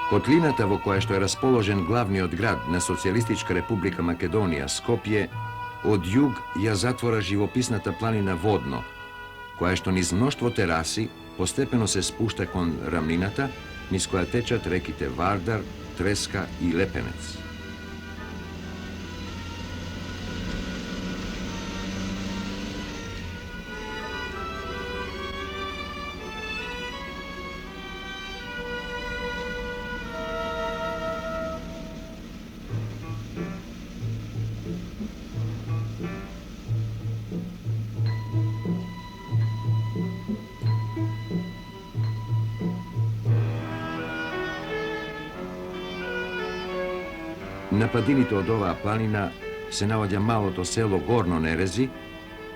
Котлината во која што е расположен главниот град на Социјалистичка република Македонија, Скопје, од југ ја затвора живописната планина Водно, која што низ мноштво тераси постепено се спушта кон рамнината, низ која течат реките Вардар, Треска и Лепенец. На падините од оваа планина се наоѓа малото село Горно Нерези,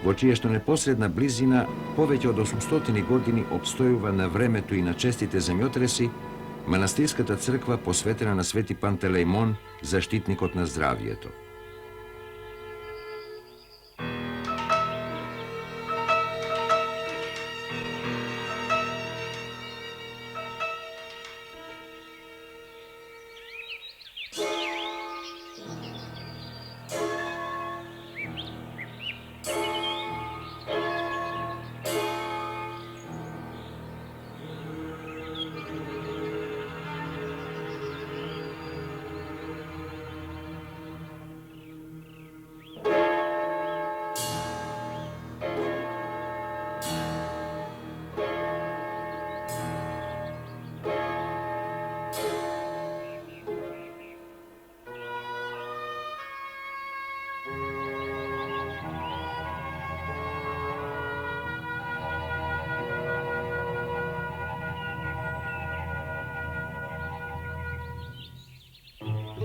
во чија што непосредна близина повеќе од 800 години обстојува на времето и на честите земјотреси манастирската црква посветена на Свети Пантелејмон, заштитникот на здравието.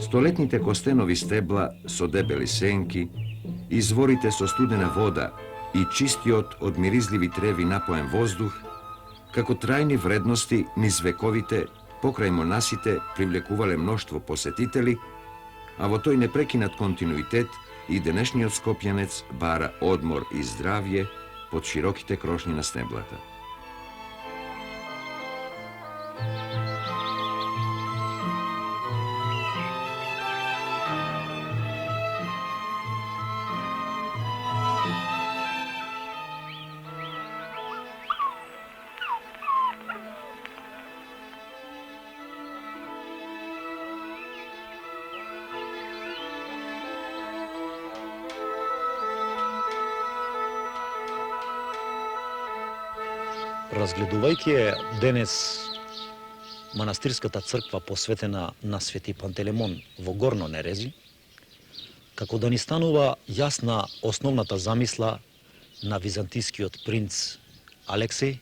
Столетните костенови стебла со дебели сенки, изворите со студена вода и чистиот од миризливи треви напоен воздух, како трајни вредности низ вековите покрај монасите привлекувале мноштво посетители, а во тој непрекинат континуитет и денешниот скопјанец бара одмор и здравје под широките крошни на стеблата. Разгледувајќи денес манастирската црква посветена на Свети Пантелејмон во Горно Нерези, како да ни станува јасна основната замисла на византискиот принц Алексеј,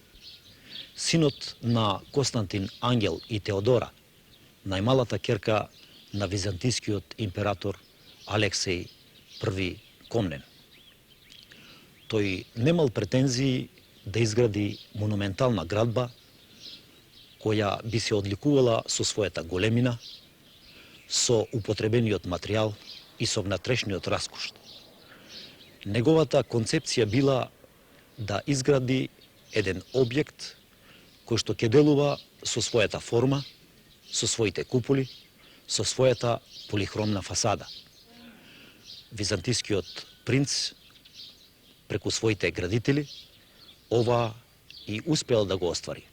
синот на Константин Ангел и Теодора, најмалата ќерка на византискиот император Алексеј I Комнен. Тој немал претензии да изгради монументална градба која би се одликувала со својата големина, со употребениот материјал и со внатрешниот раскош. Неговата концепција била да изгради еден објект кој што ќе делува со својата форма, со своите куполи, со својата полихромна фасада. Византискиот принц преку своите градители ова и успеал да го оствари.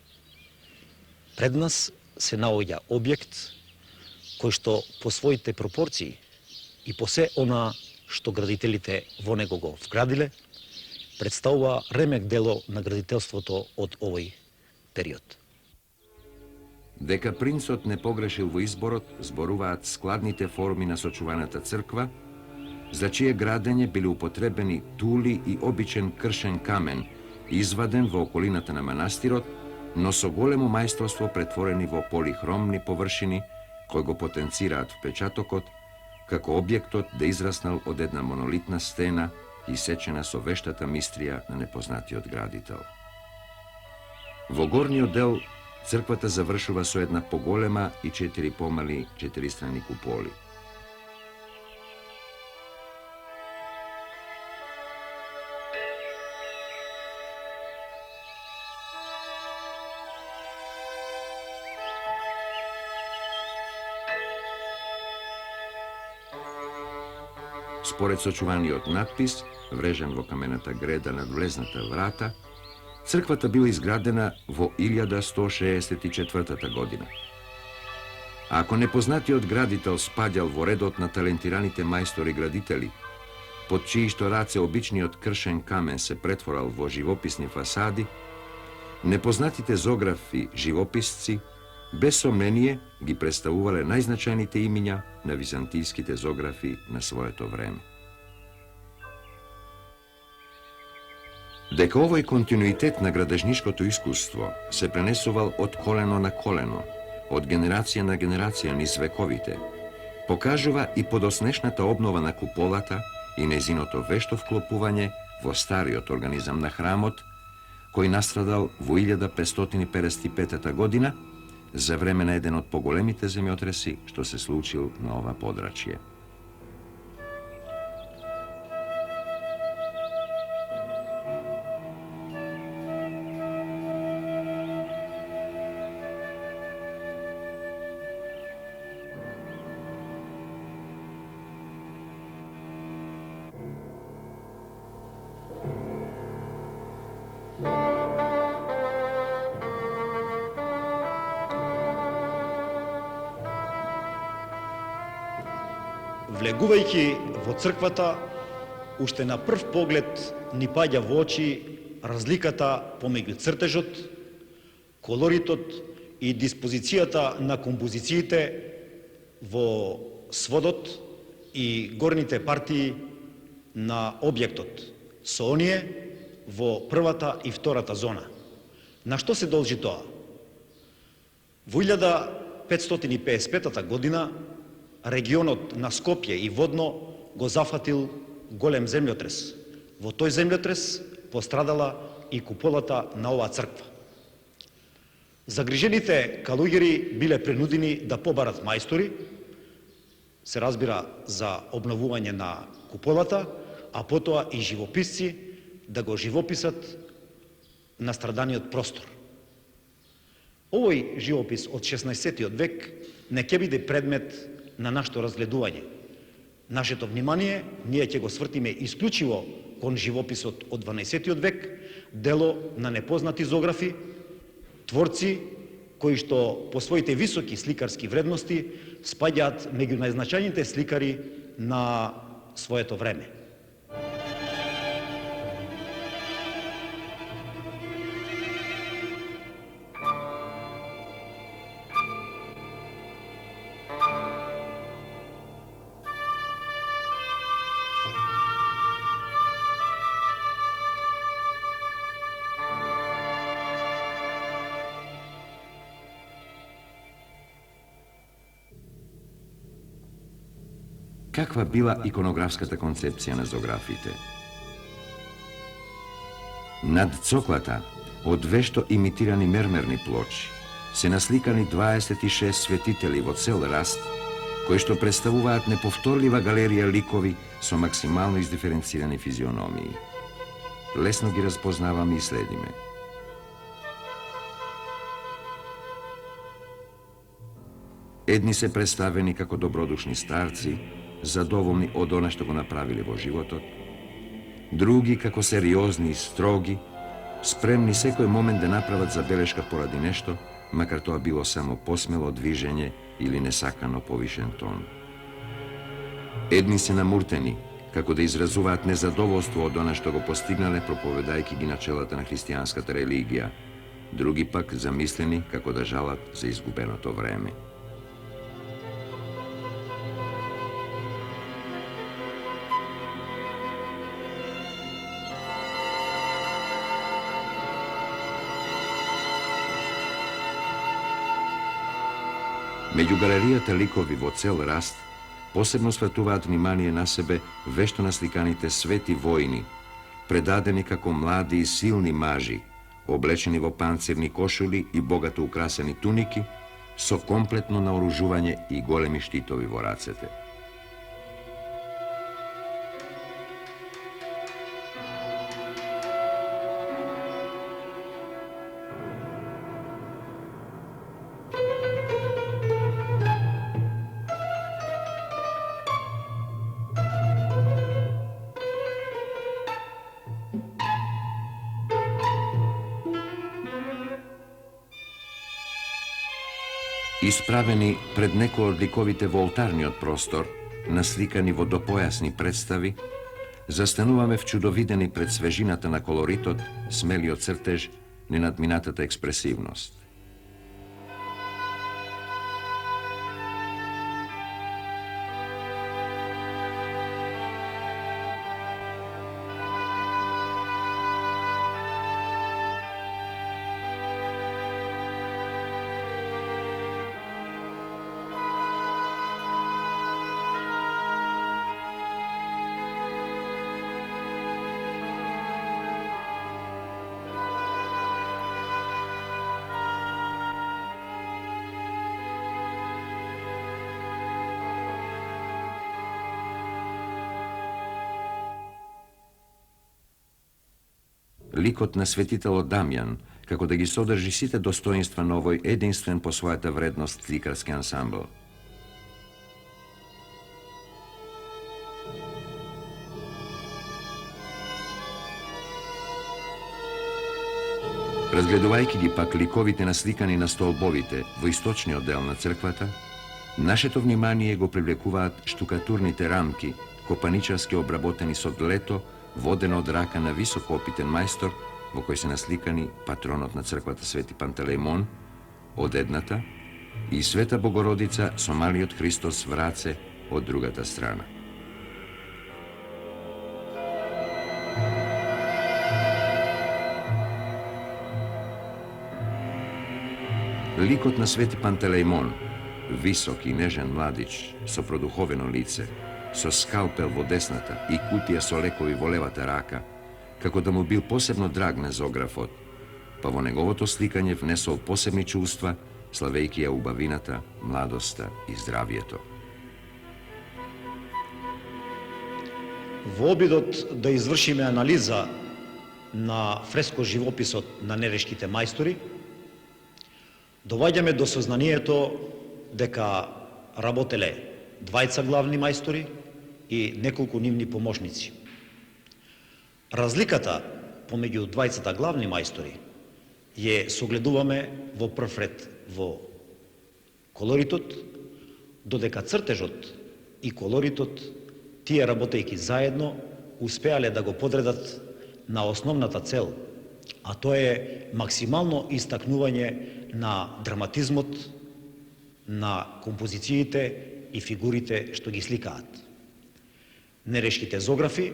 Пред нас се наоѓа објект кој што по своите пропорции и по се она што градителите во него го вградиле, представува ремек дело на градителството од овој период. Дека принцот не погрешил во изборот, зборуваат складните форми на сочуваната црква, за чие градење биле употребени тули и обичен кршен камен, изваден во околината на манастирот, но со големо мајсторство претворени во полихромни површини кои го потенцираат впечатокот, како објектот да израснал од една монолитна стена исечена со вештата мистрија на непознатиот градител. Во горниот дел црквата завршува со една поголема и 4 помали четиристрани куполи. Според сочуваниот надпис, врежен во камената греда над влезната врата, црквата била изградена во 1164 година. А ако непознатиот градител спаѓал во редот на талентираните мајстори градители, под чиишто раце обичниот кршен камен се претворал во живописни фасади, непознатите зографи живописци без сомнение ги представувале најзначајните имиња на византиските зографи на своето време. Дека овој континуитет на градежнишкото искуство се пренесувал од колено на колено, од генерација на генерација низ вековите, покажува и подоснешната обнова на куполата и незиното вешто вклопување во стариот организам на храмот, кој настрадал во 1555 година за време на еден од поголемите земјотреси што се случил на ова подрачје. Влегувајќи во црквата, уште на прв поглед ни паѓа во очи разликата помеѓу цртежот, колоритот и диспозицијата на композициите во сводот и горните партии на објектот, со оние во првата и втората зона. На што се должи тоа? Во 1555 година регионот на Скопје и Водно го зафатил голем земјотрес. Во тој земјотрес пострадала и куполата на оваа црква. Загрижените калуѓери биле принудени да побарат мајстори, се разбира за обновување на куполата, а потоа и живописци да го живописат настраданиот простор. Овој живопис од 16 век не ќе биде предмет на нашето разгледување. Нашето внимание ние ќе го свртиме исклучиво кон живописот од 12 век, дело на непознати зографи, творци кои што по своите високи сликарски вредности спаѓаат меѓу најзначајните сликари на своето време. Каква била иконографската концепција на зографите? Над цоклата, од вешто имитирани мермерни плочи, се насликани 26 светители во цел раст, кои што представуваат неповторлива галерија ликови со максимално издиференцирани физиономии. Лесно ги разпознаваме и следиме. Едни се представени како добродушни старци, задоволни од она што го направиле во животот, други како сериозни и строги, спремни секој момент да направат забелешка поради нешто, макар тоа било само посмело движење или несакано повишен тон. Едни се намуртени, како да изразуваат незадоволство од она што го постигнале проповедајќи ги начелата на христијанската религија, други пак замислени како да жалат за изгубеното време. Меѓу галеријата ликови во цел раст, посебно свратуваат внимание на себе вешто насликаните свети војни, предадени како млади и силни мажи, облечени во панцирни кошули и богато украсени туники, со комплетно наоружување и големи штитови во рацете. Исправени пред некој од ликовите во олтарниот простор, насликани во допојасни представи, застануваме вчудовидени пред свежината на колоритот, смелиот цртеж, ненадминатата експресивност. Ликот на светителот Дамјан, како да ги содржи сите достоинства на овој единствен по својата вредност сликарски ансамбл. Разгледувајќи ги пак ликовите насликани на столбовите во источниот дел на црквата, нашето внимание го привлекуваат штукатурните рамки, копаничарски обработени со длето, водено од рака на високо опитен мајстор, во кој се насликани патронот на црквата Свети Пантелеимон од едната и Света Богородица со малиот Христос в раце од другата страна. Ликот на Свети Пантелеимон, висок и нежен младич со продуховено лице, со скалпел во десната и кутија со лекови во левата рака, како да му бил посебно драг на зографот, па во неговото сликање внесол посебни чувства, славејќи ја убавината, младоста и здравието. Во обидот да извршиме анализа на фреско живописот на нерешките мајстори, доваѓаме до сознанието дека работеле двајца главни мајстори и неколку нивни помошници. Разликата помеѓу двајцата главни мајстори ја согледуваме во прв ред во колоритот, додека цртежот и колоритот, тие работејќи заедно, успеале да го подредат на основната цел, а тоа е максимално истакнување на драматизмот, на композициите и фигурите што ги сликаат. Нерешките зографи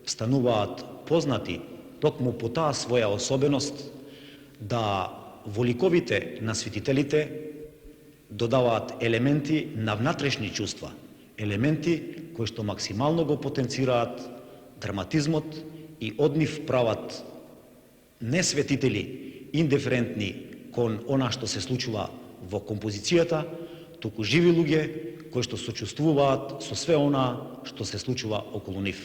стануваат познати токму по таа своја особеност да во ликовите на светителите додаваат елементи на внатрешни чувства, елементи кои што максимално го потенцираат драматизмот и од нив прават не светители индиферентни кон она што се случува во композицијата, туку живи луѓе кои што сочувствуваат со све она што се случува околу нив.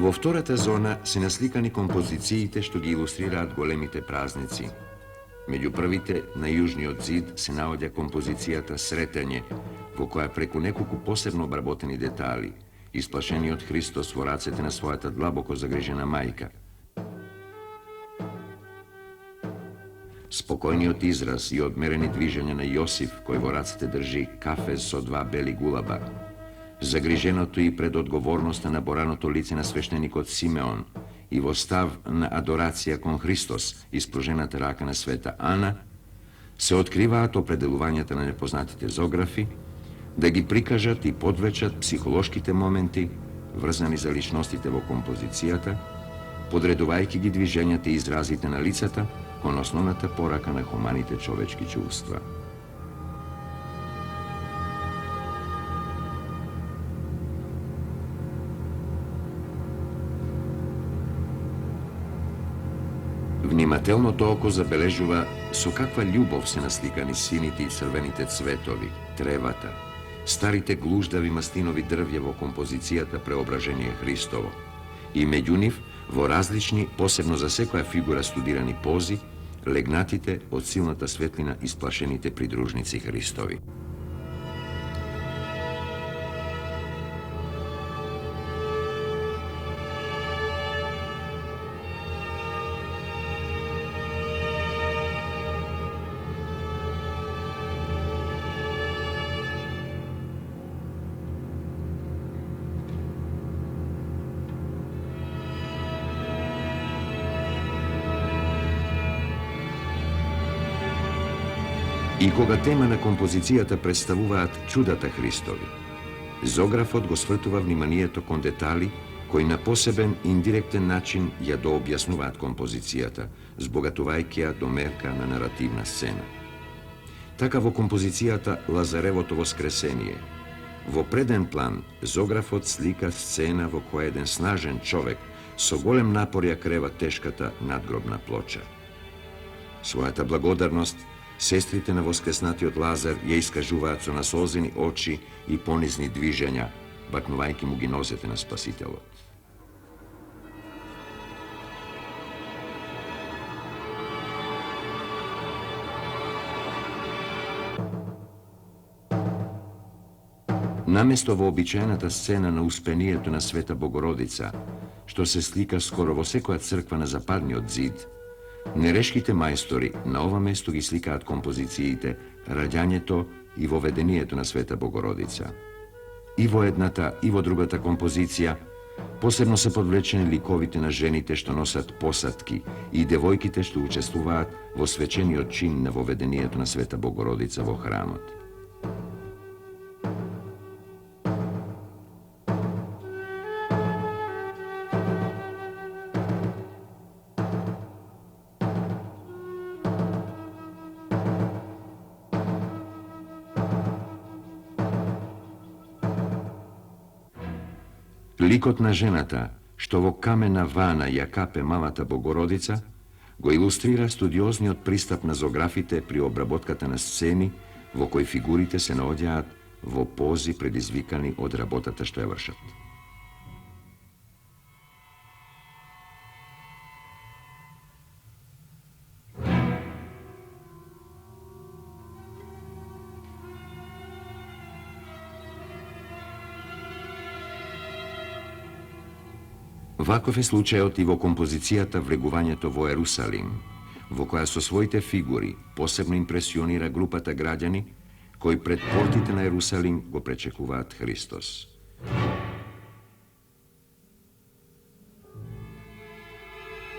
Во втората зона се насликани композициите што ги илустрираат големите празници. Меѓу првите на јужниот зид се наоѓа композицијата Сретење, во која преку неколку посебно обработени детали, исплашениот Христос во рацете на својата длабоко загрижена мајка, спокојниот израз и одмерени движења на Јосиф, кој во рацете држи кафез со два бели гулаба, загриженото и пред одговорноста на бораното лице на свештеникот Симеон и во став на адорација кон Христос, испружената рака на света Ана, се откриваат определувањата на непознатите зографи, да ги прикажат и подвечат психолошките моменти, врзани за личностите во композицијата, подредувајќи ги движењата и изразите на лицата кон основната порака на хуманите човечки чувства. Внимателното око забележува со каква љубов се насликани сините и црвените цветови, тревата, старите глуждави мастинови дрвја во композицијата Преображение Христово и меѓу нив во различни, посебно за секоја фигура студирани пози, легнатите од силната светлина исплашените придружници Христови. И кога тема на композицијата представуваат чудата Христови, зографот го свртува вниманието кон детали кои на посебен индиректен начин ја дообјаснуваат композицијата, збогатувајќи ја до мерка на наративна сцена. Така во композицијата Лазаревото воскресение, во преден план зографот слика сцена во која еден снажен човек со голем напор ја крева тешката надгробна плоча. Својата благодарност сестрите на воскреснатиот Лазар ја искажуваат со насолзени очи и понизни движења, бакнувајќи му ги нозете на Спасителот. Наместо вообичаената сцена на успението на Света Богородица, што се слика скоро во секоја црква на западниот зид, нерешките мајстори на ова место ги сликаат композициите, раѓањето и воведението на Света Богородица. И во едната и во другата композиција посебно се подвлечени ликовите на жените што носат посадки и девојките што учествуваат во свечениот чин на воведението на Света Богородица во храмот. Ликот на жената, што во камена вана ја капе малата Богородица, го илустрира студиозниот пристап на зографите при обработката на сцени во кои фигурите се наоѓаат во пози предизвикани од работата што ја вршат. Ваков е случајот и во композицијата Влегувањето во Ерусалим, во која со своите фигури посебно импресионира групата граѓани кои пред портите на Ерусалим го пречекуваат Христос.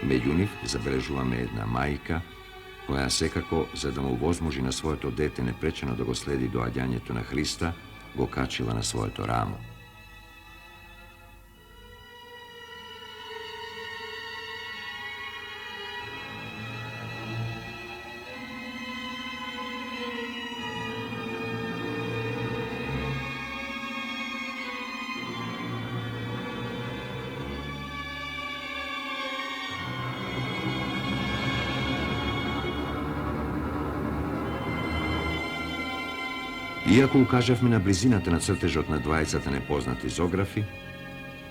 Меѓу нив забележуваме една мајка која секако, за да му возможи на своето дете непречено да го следи доаѓањето на Христа, го качила на своето рамо. Иако укажавме на близината на цртежот на двајцата непознати зографи,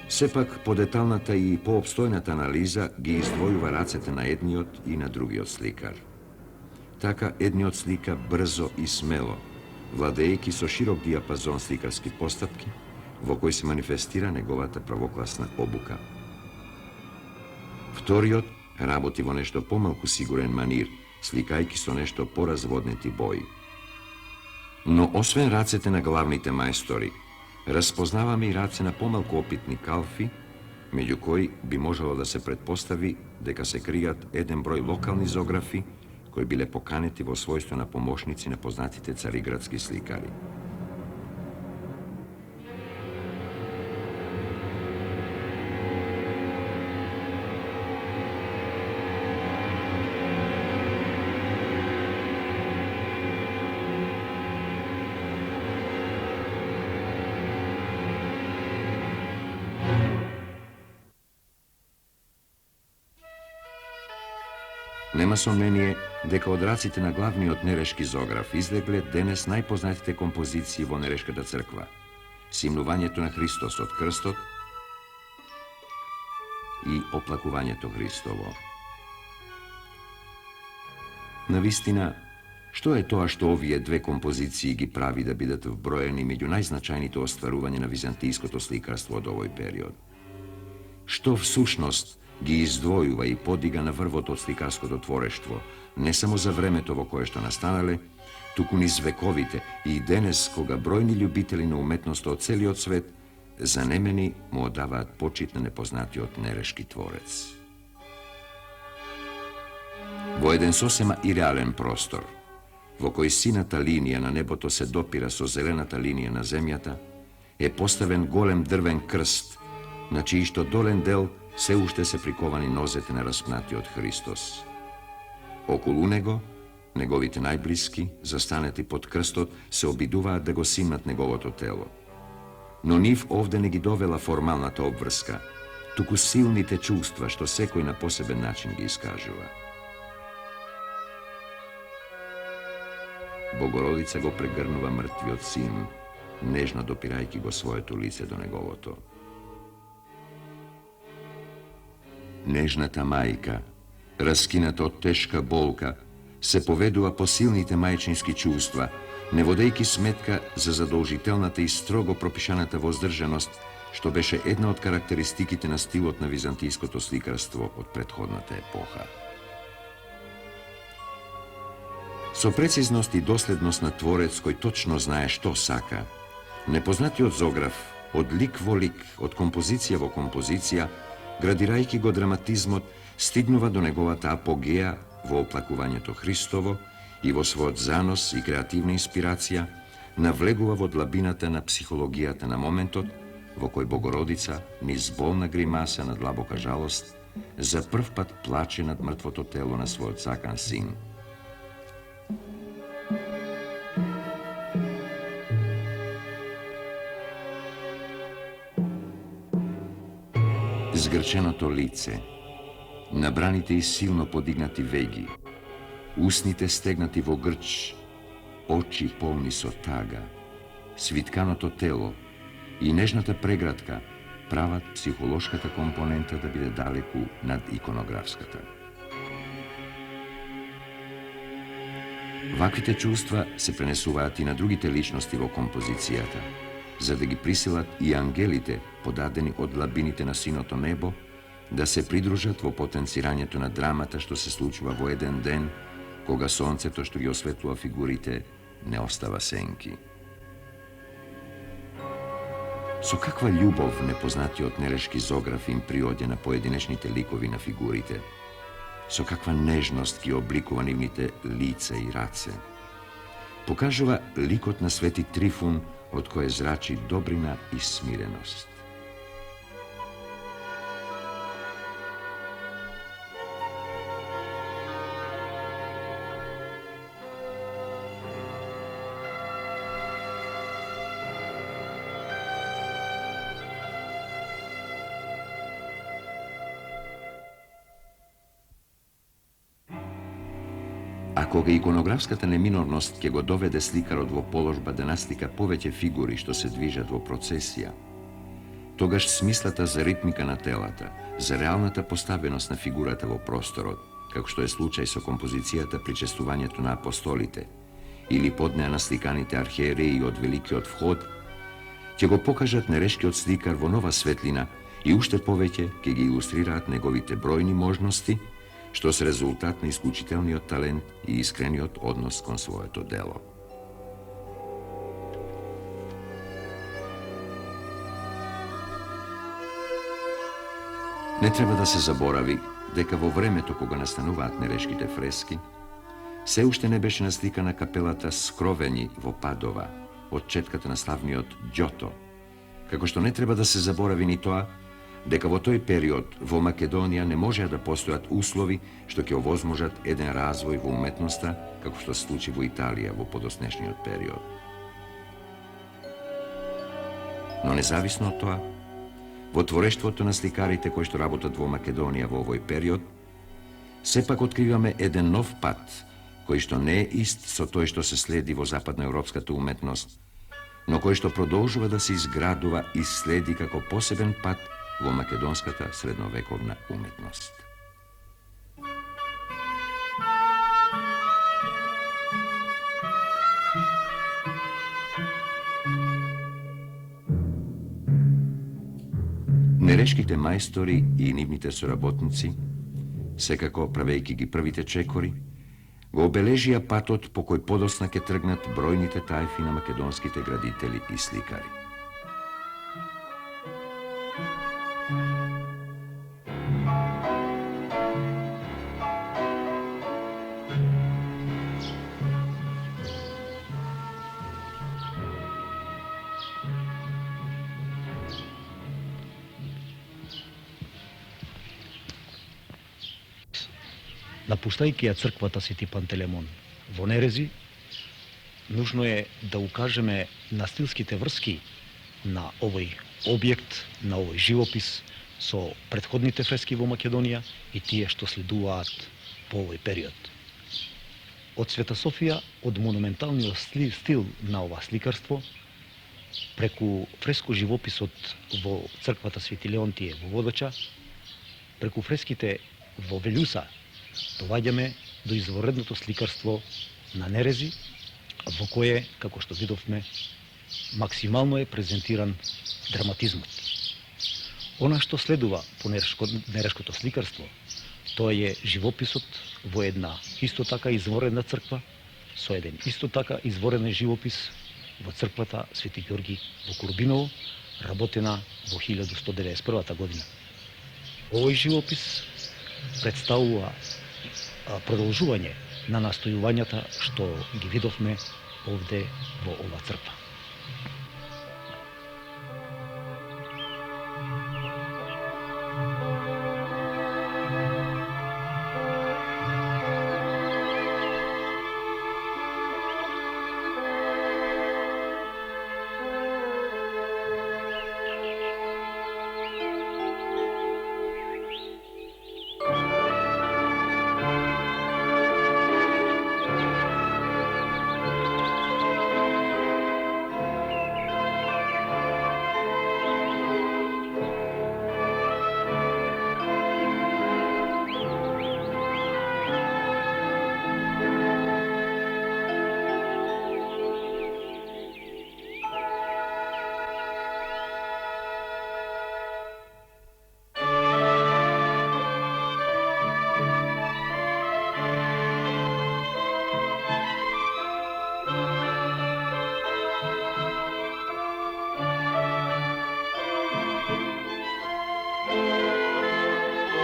сепак подеталната и пообстојната анализа ги издвојува рацете на едниот и на другиот сликар. Така едниот слика брзо и смело, владејќи со широк диапазон сликарски постапки, во кој се манифестира неговата правокласна обука. Вториот работи во нешто помалку сигурен манир, сликајќи со нешто поразводнети бои. Но освен рацете на главните мајстори, распознаваме и раце на помалку опитни калфи, меѓу кои би можело да се предпостави дека се кријат еден број локални зографи кои биле поканети во својство на помошници на познатите цариградски сликари. Нема сомнение дека од раците на главниот нерешки зограф излегле денес најпознатите композиции во Нерешката црква: Симнувањето на Христос од крстот и Оплакувањето Христово. Навистина, што е тоа што овие две композиции ги прави да бидат вброени меѓу најзначајните остварувања на византиското сликарство од овој период? Што всушност ги издвојува и подига на врвот од сликарското творештво, не само за времето во кое што настанале, туку низ вековите и денес кога бројни љубители на уметноста од целиот свет занемени му одаваат почит на непознатиот нерешки творец. Во еден сосема иреален простор, во кој сината линија на небото се допира со зелената линија на земјата, е поставен голем дрвен крст, на чиишто долен дел се уште се приковани нозете на распнатиот Христос. Околу него, неговите најблиски, застанати под крстот, се обидуваат да го симнат неговото тело. Но нив овде не ги довела формалната обврска, туку силните чувства што секој на посебен начин ги искажува. Богородица го прегрнува мртвиот син, нежно допирајќи го своето лице до неговото. Нежната мајка, раскината од тешка болка, се поведува по силните мајчински чувства, не водејќи сметка за задолжителната и строго пропишаната воздржаност, што беше една од карактеристиките на стилот на византиското сликарство од претходната епоха. Со прецизност и доследност на творец кој точно знае што сака, непознатиот зограф од лик во лик, од композиција во композиција, градирајќи го драматизмот, стигнува до неговата апогеја во оплакувањето Христово и во својот занос и креативна инспирација навлегува во длабината на психологијата на моментот, во кој Богородица, низ болна гримаса на длабока жалост, за прв пат плаче над мртвото тело на својот сакан син. Згрченото лице, набраните и силно подигнати веги, усните стегнати во грч, очи полни со тага, свитканото тело и нежната преградка прават психолошката компонента да биде далеку над иконографската. Ваквите чувства се пренесуваат и на другите личности во композицијата, за да ги присилат и ангелите, подадени од длабините на синото небо, да се придружат во потенцирањето на драмата што се случува во еден ден, кога сонцето што ги осветлува фигурите не остава сенки. Со каква љубов непознатиот нелешки зограф им приоѓа на поединечните ликови на фигурите, со каква нежност ги обликува нивните лица и раце. Покажува ликот на Свети Трифун, од кој зрачи добрина и смиреност. А кога иконографската неминорност ќе го доведе сликарот во положба да наслика повеќе фигури што се движат во процесија, тогаш смислата за ритмика на телата, за реалната поставеност на фигурата во просторот, како што е случај со композицијата Причестувањето на апостолите или под неа насликаните архиереи од Великиот вход, ќе го покажат нерешкиот сликар во нова светлина и уште повеќе ќе ги илустрираат неговите бројни можности, што се резултат на исклучителниот талент и искрениот однос кон своето дело. Не треба да се заборави дека во времето кога настануваат нерешките фрески, се уште не беше насликана капелата Скровењи во Падова, од четката на славниот Ѓото, како што не треба да се заборави ни тоа дека во тој период во Македонија не можеа да постојат услови што ќе овозможат еден развој во уметноста, како што се случи во Италија во подоснешниот период. Но независно од тоа, во творештвото на сликарите кои што работат во Македонија во овој период, сепак откриваме еден нов пат, кој што не е ист со тој што се следи во западноевропската уметност, но кој што продолжува да се изградува и следи како посебен пат во македонската средновековна уметност. Нерешките мајстори и нивните соработници, секако правејќи ги првите чекори, го обележија патот по кој подосна ќе тргнат бројните тајфи на македонските градители и сликари. Напуштајќи ја црквата Свети Пантелеймон во Нерези, нужно е да укажеме на стилските врски на овој објект, на овој живопис со претходните фрески во Македонија и тие што следуваат по овој период. Од Света Софија, од монументалниот стил на ова сликарство, преку фреско живописот во црквата Свети Леонтие во Водоча, преку фреските во Велјуса, доваѓаме до изворедното сликарство на Нерези, во кое, како што видовме, максимално е презентиран драматизмот. Она што следува по нерешкото сликарство, тоа е живописот во една исто така изворена црква, со еден исто така изворен живопис во црквата Свети Ѓорги во Курбиново, работена во 1191 година. Овој живопис представува продолжување на настојувањата што ги видовме овде во ова црква.